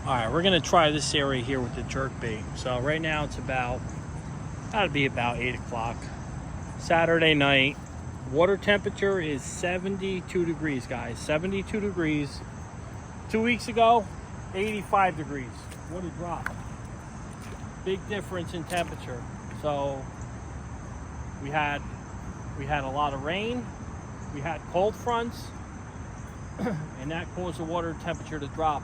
All right, we're gonna try this area here with the jerk bait. So right now it's gotta be about 8 o'clock. Saturday night. Water temperature is 72 degrees, guys. 72 degrees. 2 weeks ago, 85 degrees. What a drop. Big difference in temperature. So we had a lot of rain, we had cold fronts, and that caused the water temperature to drop.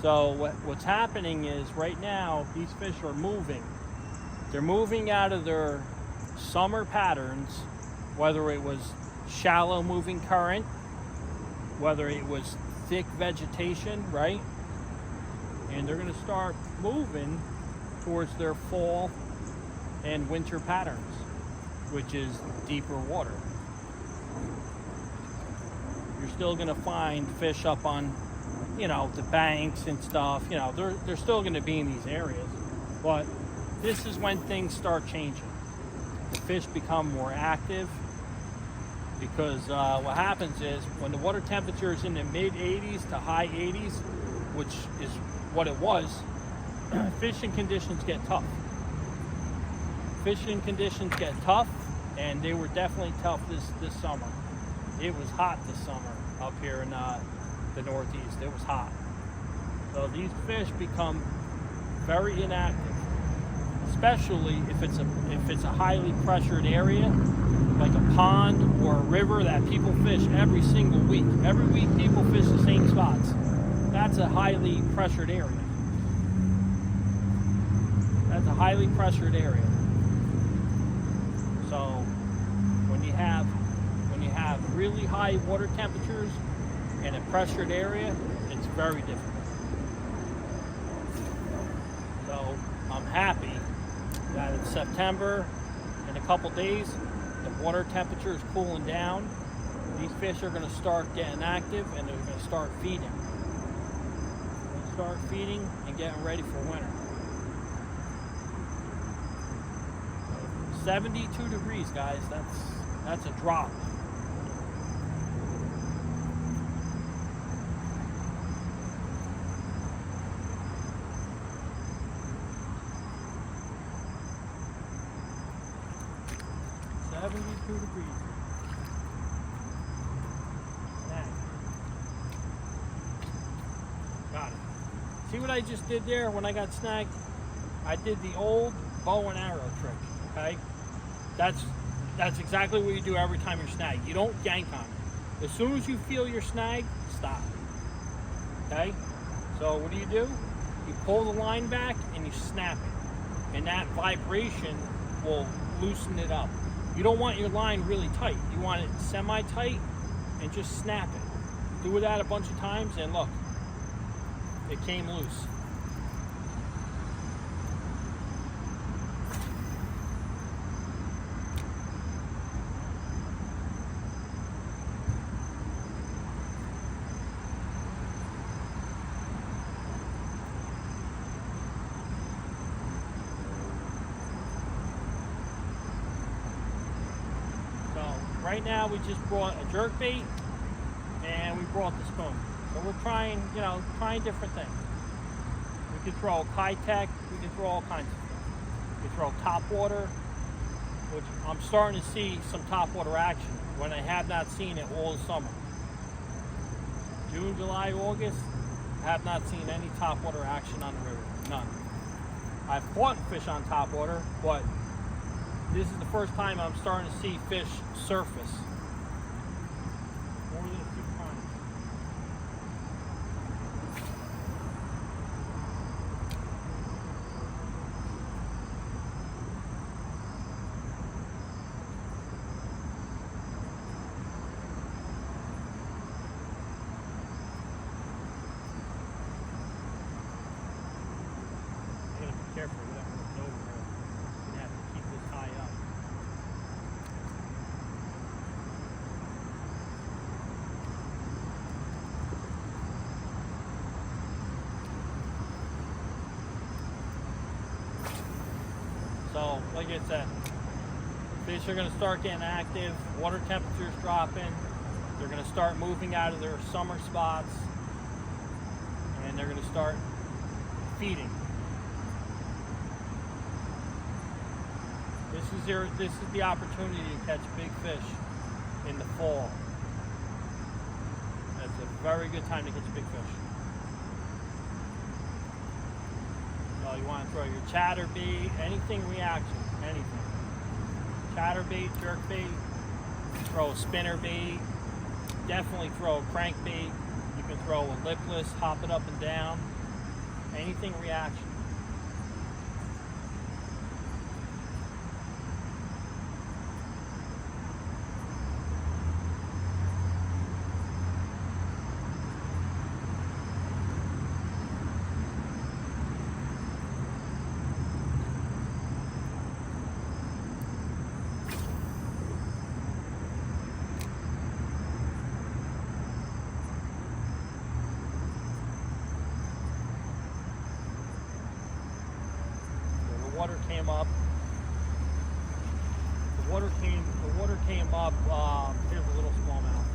So what's happening is right now these fish are moving. They're moving out of their summer patterns, whether it was shallow moving current, whether it was thick vegetation, right? And they're gonna start moving towards their fall and winter patterns, which is deeper water. You're still gonna find fish up on, the banks and stuff. They're still gonna be in these areas, but this is when things start changing. The fish become more active because what happens is when the water temperature is in the mid 80s to high 80s, which is what it was, fishing conditions get tough. Fishing conditions get tough, and they were definitely tough this summer. It was hot this summer up here in the Northeast. It was hot. So these fish become very inactive, especially if it's a highly pressured area, like a pond or a river that people fish every single week. Every week people fish the same spots. That's a highly pressured area. That's a highly pressured area. So when you have really high water temperatures in a pressured area, it's very difficult. So I'm happy that it's September. In a couple days, the water temperature is cooling down. These fish are going to start getting active, and they're going to start feeding. They're going to start feeding and getting ready for winter. 72 degrees, guys. That's a drop. Degrees. Got it. See what I just did there when I got snagged? I did the old bow and arrow trick, okay? That's exactly what you do every time you're snagged. You don't yank on it. As soon as you feel you're snagged, stop. Okay? So what do? You pull the line back and you snap it. And that vibration will loosen it up. You don't want your line really tight. You want it semi-tight and just snap it. Do that a bunch of times and look, it came loose. Right now we just brought a jerk bait and we brought the spoon. So we're trying different things. We can throw high tech, we can throw all kinds of stuff. We can throw top water, which I'm starting to see some top water action when I have not seen it all summer. June, July, August, I have not seen any top water action on the river. None. I've caught fish on top water, but this is the first time I'm starting to see fish surface. More than a few times. I gotta be careful with that one over here. I'm gonna have to keep this high up. So, like I said, fish are going to start getting active, water temperature's dropping, they're going to start moving out of their summer spots, and they're going to start feeding. This is the opportunity to catch big fish in the fall. That's a very good time to catch big fish. So you want to throw your chatterbait, anything reaction, anything. Chatterbait, jerkbait, throw a spinnerbait, definitely throw a crankbait. You can throw a lipless, hop it up and down, anything reaction. Water came up. The water came up. Here's a little smallmouth.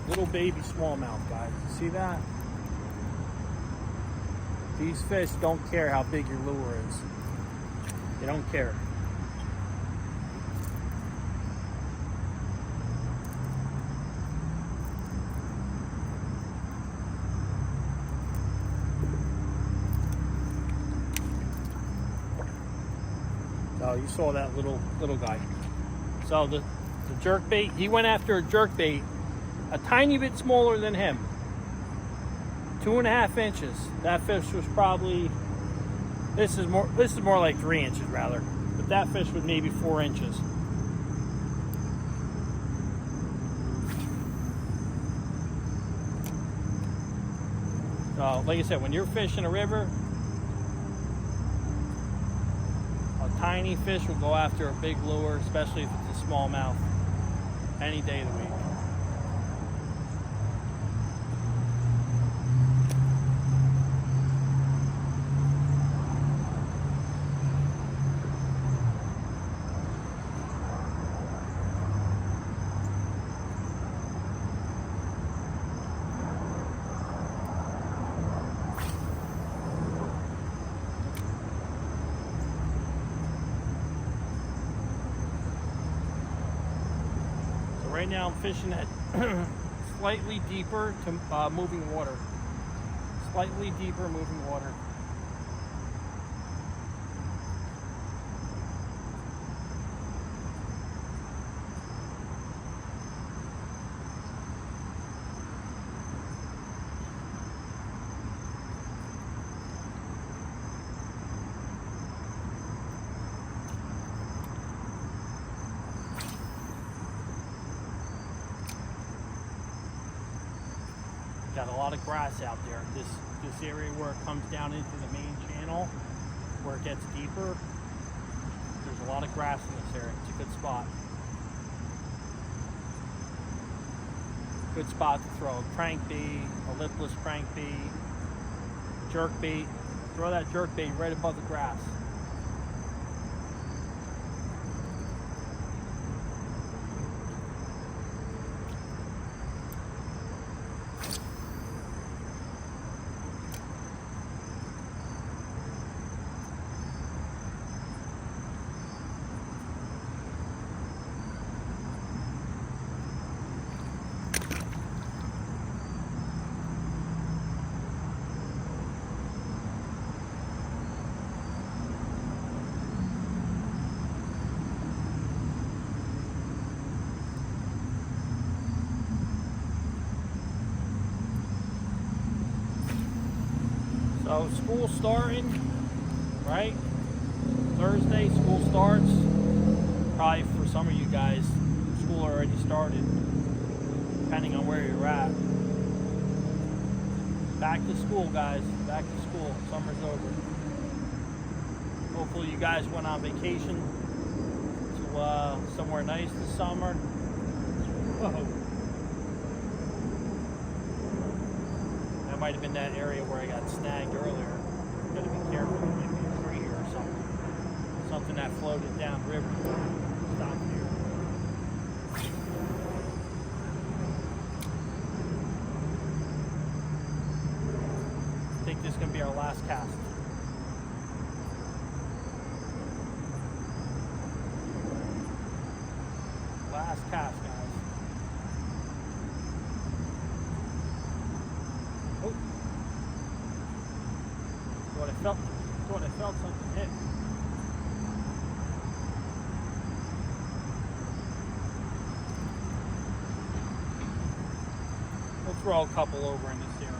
Little baby smallmouth, guys. You see that? These fish don't care how big your lure is. They don't care. Oh, you saw that little guy. So the jerkbait, he went after a jerkbait a tiny bit smaller than him. 2.5 inches. That fish was probably, this is more like 3 inches rather. But that fish was maybe 4 inches. So like I said, when you're fishing a river, tiny fish will go after a big lure, especially if it's a smallmouth, any day of the week. Right now I'm fishing at slightly deeper to moving water. Slightly deeper moving water. Got a lot of grass out there. This area where it comes down into the main channel, where it gets deeper, there's a lot of grass in this area. It's a good spot. Good spot to throw a crankbait, a lipless crankbait, jerkbait. Throw that jerkbait right above the grass. So school starting, right? Thursday, school starts. Probably for some of you guys, school already started, depending on where you're at. Back to school, guys. Back to school. Summer's over. Hopefully you guys went on vacation to somewhere nice this summer. Whoa. That might have been that area where I got snagged earlier. Gotta be careful, there might be a tree or something. Something that floated down river. Stop. this is going to be our last cast. Last cast, guys. Oh. Thought I felt something hit. We'll throw a couple over in this area.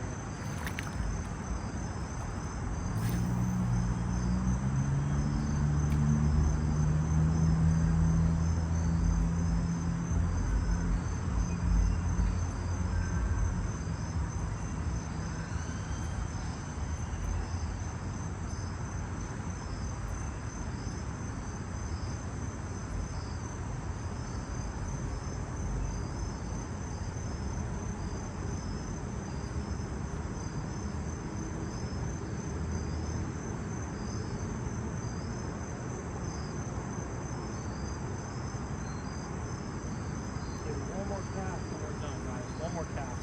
One more cast.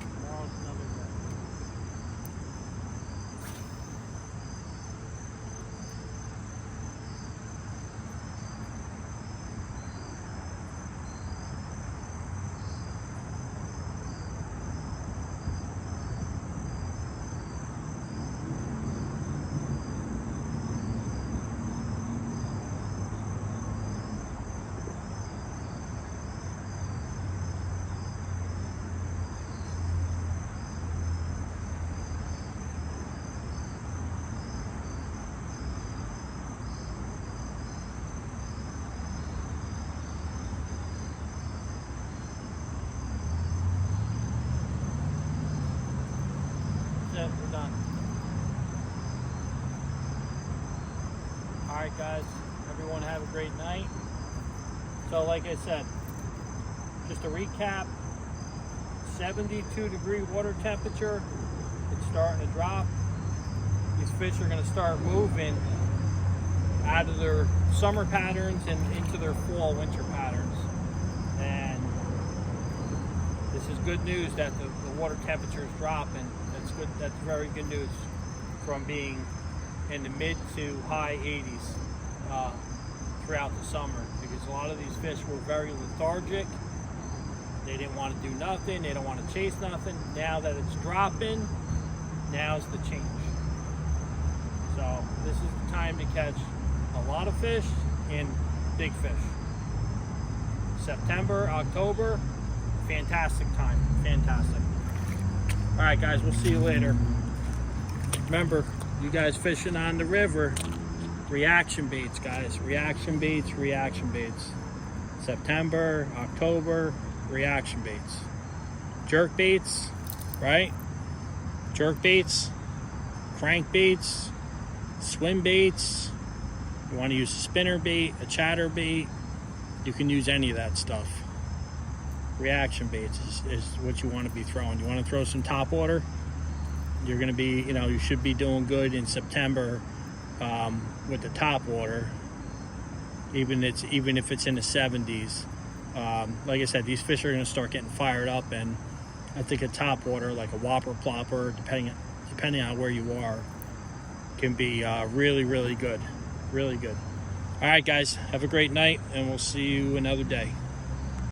Tomorrow's another day. We're done. Alright guys, everyone have a great night. So like I said, just to recap, 72-degree water temperature. It's starting to drop. These fish are going to start moving out of their summer patterns and into their fall winter patterns. And this is good news that the water temperature is dropping. That's good. That's very good news from being in the mid to high 80s throughout the summer, because a lot of these fish were very lethargic. They didn't want to do nothing. They don't want to chase nothing. Now that it's dropping, now's the change. So this is the time to catch a lot of fish and big fish. September, October, fantastic time. Fantastic. All right, guys, we'll see you later. Remember, you guys fishing on the river, reaction baits, guys. Reaction baits, reaction baits. September, October, reaction baits. Jerk baits, right? Jerk baits, crank baits, swim baits. You want to use a spinner bait, a chatter bait. You can use any of that stuff. Reaction baits is what you want to be throwing. You want to throw some top water. You're going to be, you should be doing good in September with the top water, even if it's in the 70s. Like I said, these fish are going to start getting fired up, and I think a top water, like a whopper plopper, depending on where you are, can be really, really good. Really good. All right, guys, have a great night, and we'll see you another day.